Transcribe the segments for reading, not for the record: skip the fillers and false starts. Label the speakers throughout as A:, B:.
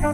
A: Hi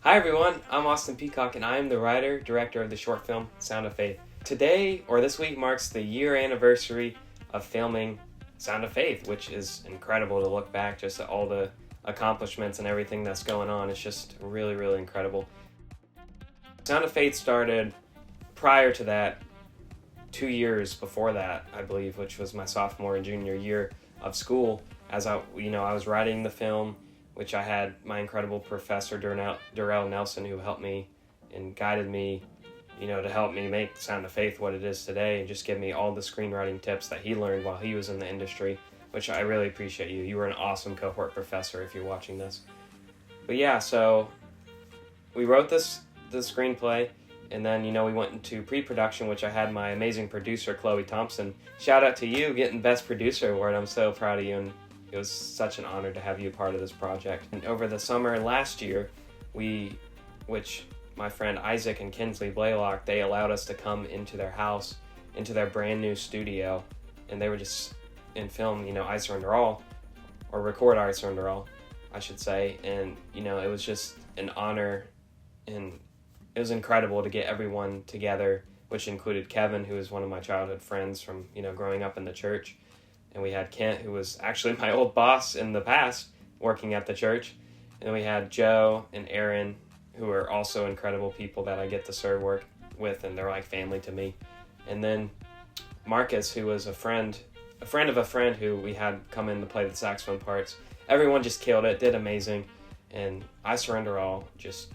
A: everyone, I'm Austin Peacock and I am the writer, director of the short film Sound of Faith. Today, or this week, marks the year anniversary of filming Sound of Faith, which is incredible to look back just at all the accomplishments and everything that's going on. It's just really, really incredible. Sound of Faith started prior to that, 2 years before that, I believe, which was my sophomore and junior year of school. As I was writing the film, which I had my incredible professor, Durrell Nelson, who helped me and guided me, to help me make Sound of Faith what it is today, and just give me all the screenwriting tips that he learned while he was in the industry, which I really appreciate you. You were an awesome cohort professor if you're watching this. But yeah, so we wrote the screenplay, and then, we went into pre-production, which I had my amazing producer, Chloe Thompson. Shout out to you getting Best Producer Award. I'm so proud of you, and it was such an honor to have you a part of this project. And over the summer last year, which my friend Isaac and Kinsley Blaylock, they allowed us to come into their house, into their brand new studio, and they were just in film, I Surrender All, or record I Surrender All, I should say. And, it was just an honor, and it was incredible to get everyone together, which included Kevin, who is one of my childhood friends from, growing up in the church. And we had Kent, who was actually my old boss in the past, working at the church. And we had Joe and Aaron, who are also incredible people that I get to serve work with, and they're like family to me. And then Marcus, who was a friend of a friend who we had come in to play the saxophone parts. Everyone just killed it, did amazing. And I Surrender All, just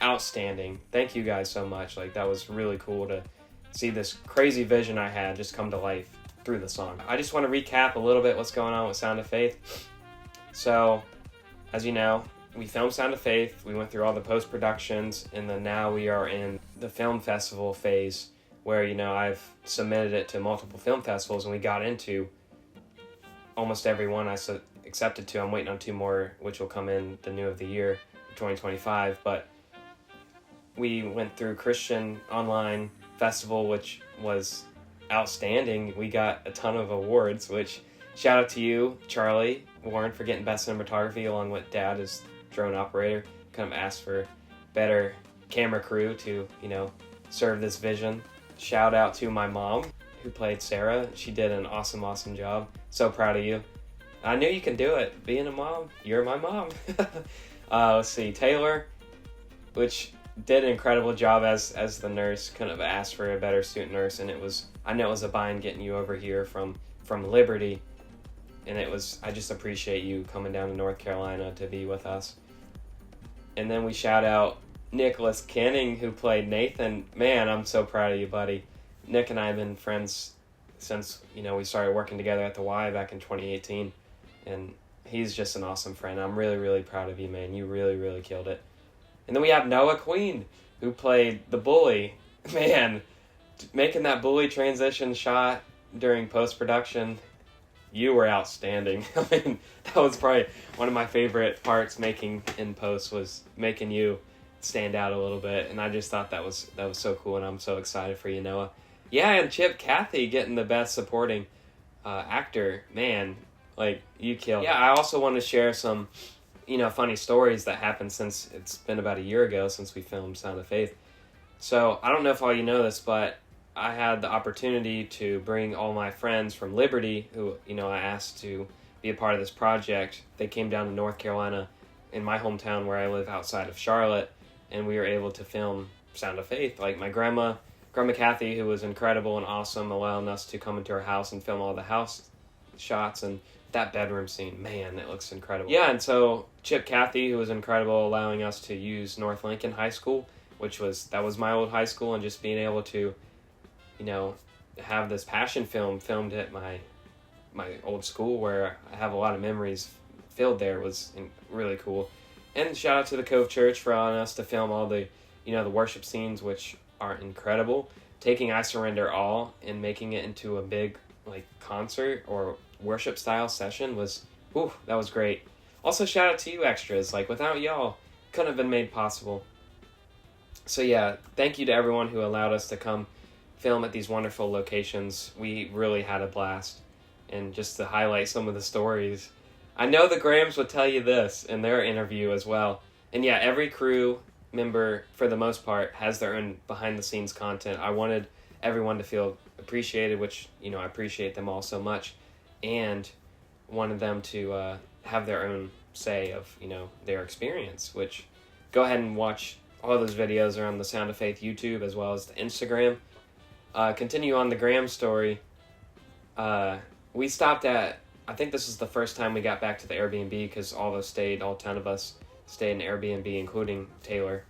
A: outstanding. Thank you guys so much. That was really cool to see this crazy vision I had just come to life through the song. I just want to recap a little bit what's going on with Sound of Faith. So, as you know, we filmed Sound of Faith, we went through all the post-productions, and then now we are in the film festival phase where, I've submitted it to multiple film festivals, and we got into almost every one I accepted to. I'm waiting on 2 more, which will come in the new of the year, 2025, but we went through Christian Online Festival, which was outstanding. We got a ton of awards, which shout out to you, Charlie Warren, for getting Best Cinematography along with Dad as drone operator. Kind of asked for better camera crew to, serve this vision. Shout out to my mom, who played Sarah. She did an awesome job. So proud of you. I knew you can do it. Being a mom, you're my mom. Let's see, Taylor, which did an incredible job as the nurse. Kind of asked for a better student nurse, and I know it was a bind getting you over here from Liberty, and I just appreciate you coming down to North Carolina to be with us. And then we shout out Nicholas Canning, who played Nathan. Man, I'm so proud of you, buddy. Nick and I have been friends since, we started working together at the Y back in 2018, and he's just an awesome friend. I'm really, really proud of you, man. You really, really killed it. And then we have Noah Queen, who played the bully. Man, making that bully transition shot during post-production, you were outstanding. I mean, that was probably one of my favorite parts making in post, was making you stand out a little bit. And I just thought that was so cool, and I'm so excited for you, Noah. Yeah, and Chip Cathy getting the Best Supporting Actor. Man, you killed. Yeah, I also want to share some funny stories that happened since it's been about a year ago since we filmed Sound of Faith. So I don't know if all you know this, but I had the opportunity to bring all my friends from Liberty, who, I asked to be a part of this project. They came down to North Carolina in my hometown where I live outside of Charlotte, and we were able to film Sound of Faith. My Grandma Kathy, who was incredible and awesome, allowing us to come into her house and film all the house shots, and that bedroom scene, man, it looks incredible. Yeah, and so Chip Cathy, who was incredible, allowing us to use North Lincoln High School, that was my old high school, and just being able to, have this passion film filmed at my old school where I have a lot of memories filled there was really cool. And shout out to the Cove Church for allowing us to film all the, the worship scenes, which are incredible. Taking I Surrender All and making it into a big, concert or worship style session that was great. Also, shout out to you extras. Without y'all, couldn't have been made possible. So yeah, thank you to everyone who allowed us to come film at these wonderful locations. We really had a blast. and just to highlight some of the stories. I know the Grahams would tell you this in their interview as well. And yeah, every crew member, for the most part, has their own behind-the-scenes content. I wanted everyone to feel appreciated, which, I appreciate them all so much, and wanted them to have their own say of, their experience, which go ahead and watch all those videos are on the Sound of Faith YouTube as well as the Instagram. Continue on the Graham story. We stopped at, I think this is the first time we got back to the Airbnb because all 10 of us stayed in Airbnb, including Taylor,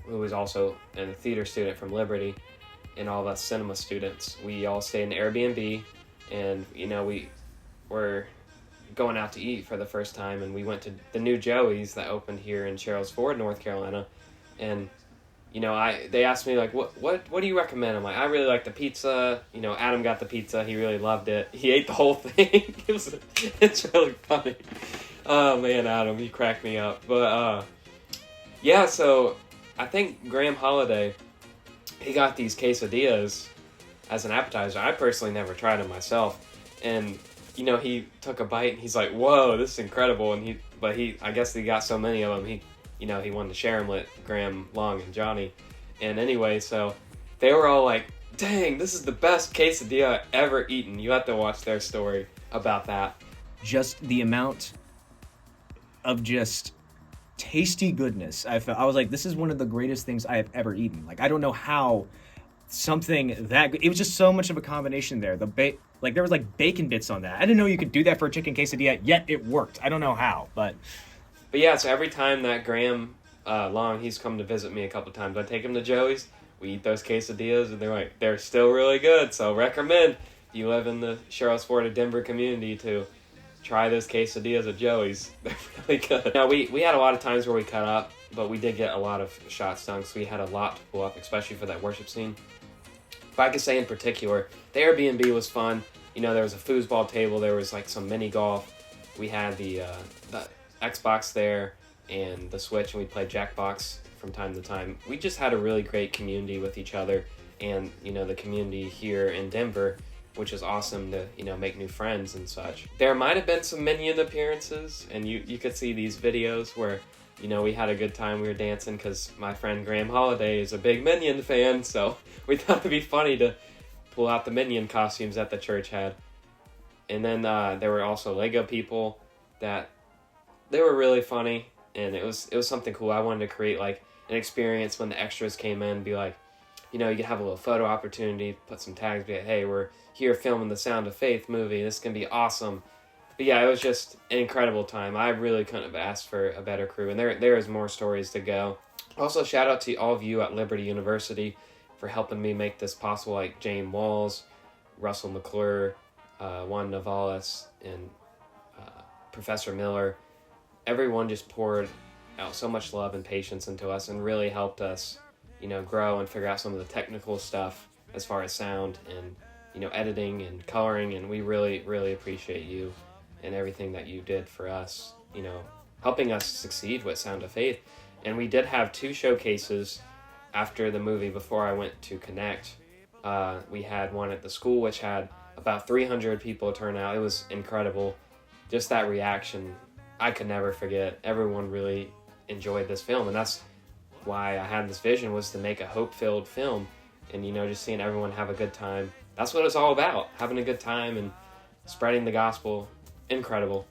A: who was also a theater student from Liberty, and all of us cinema students. We all stayed in Airbnb, and, we were going out to eat for the first time, and we went to the new Joey's that opened here in Sherrills Ford, North Carolina, and they asked me, like, what do you recommend? I'm like, I really like the pizza. Adam got the pizza. He really loved it. He ate the whole thing. It's really funny. Oh, man, Adam, he cracked me up. But, yeah, so I think Graham Holiday, he got these quesadillas as an appetizer. I personally never tried them myself. And, he took a bite, and he's like, whoa, this is incredible. And I guess he got so many of them, he wanted to share them with Graham, Long, and Johnny. And anyway, so they were all like, dang, this is the best quesadilla I've ever eaten. You have to watch their story about that.
B: Just the amount of just tasty goodness. I was like, this is one of the greatest things I have ever eaten. Like, I don't know how something that good. It was just so much of a combination there. There was like bacon bits on that. I didn't know you could do that for a chicken quesadilla, yet it worked. I don't know how, but
A: yeah, so every time that Graham Long, he's come to visit me a couple times, I take him to Joey's, we eat those quesadillas, and they're still really good, so recommend if you live in the Sherrills Ford or Denver community to try those quesadillas at Joey's. They're really good. Now, we had a lot of times where we cut up, but we did get a lot of shots done, so we had a lot to pull up, especially for that worship scene. If I could say in particular, the Airbnb was fun. There was a foosball table, there was like some mini golf. We had the Xbox there and the Switch, and we played Jackbox from time to time. We just had a really great community with each other, and the community here in Denver, which is awesome to make new friends and such. There might have been some Minion appearances, and you could see these videos where we had a good time. We were dancing because my friend Graham Holiday is a big Minion fan, so we thought it'd be funny to pull out the Minion costumes that the church had. And then there were also Lego people that they were really funny, and it was something cool. I wanted to create like an experience when the extras came in, be like, you could have a little photo opportunity, put some tags, be like, hey, we're here filming the Sound of Faith movie. This is going to be awesome. But yeah, it was just an incredible time. I really couldn't have asked for a better crew, and there is more stories to go. Also, shout out to all of you at Liberty University for helping me make this possible, like Jane Walls, Russell McClure, Juan Navales, and Professor Miller. Everyone just poured out so much love and patience into us and really helped us, grow and figure out some of the technical stuff as far as sound and, editing and coloring. And we really, really appreciate you and everything that you did for us, helping us succeed with Sound of Faith. And we did have 2 showcases after the movie before I went to Connect. We had one at the school, which had about 300 people turn out. It was incredible. Just that reaction, I could never forget. Everyone really enjoyed this film, and that's why I had this vision, was to make a hope-filled film. And, just seeing everyone have a good time. That's what it's all about, having a good time and spreading the gospel. Incredible.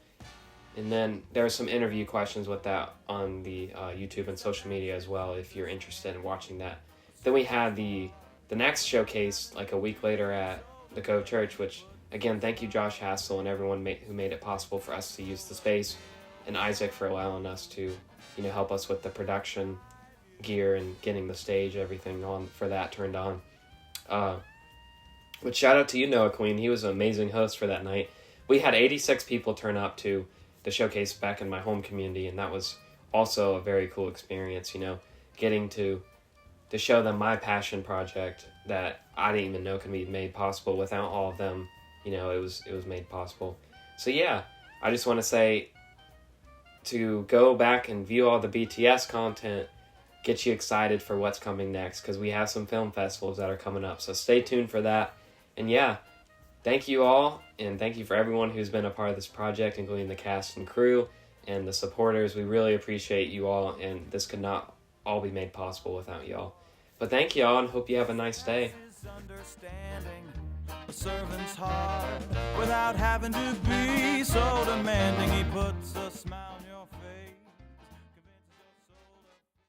A: And then there are some interview questions with that on the YouTube and social media as well, if you're interested in watching that. Then we had the next showcase like a week later at the Cove Church, which, again, thank you Josh Hassel and everyone who made it possible for us to use the space, and Isaac for allowing us to help us with the production gear and getting the stage, everything on for that turned on. But shout out to you, Noah Queen. He was an amazing host for that night. We had 86 people turn up to the showcase back in my home community, and that was also a very cool experience, getting to show them my passion project that I didn't even know could be made possible without all of them. It was made possible. So yeah, I just want to say to go back and view all the BTS content, get you excited for what's coming next, because we have some film festivals that are coming up, so stay tuned for that. And yeah, thank you all. And thank you for everyone who's been a part of this project, including the cast and crew and the supporters. We really appreciate you all, and this could not all be made possible without y'all. But thank y'all, and hope you have a nice day.
C: Understanding a servant's heart without having to be so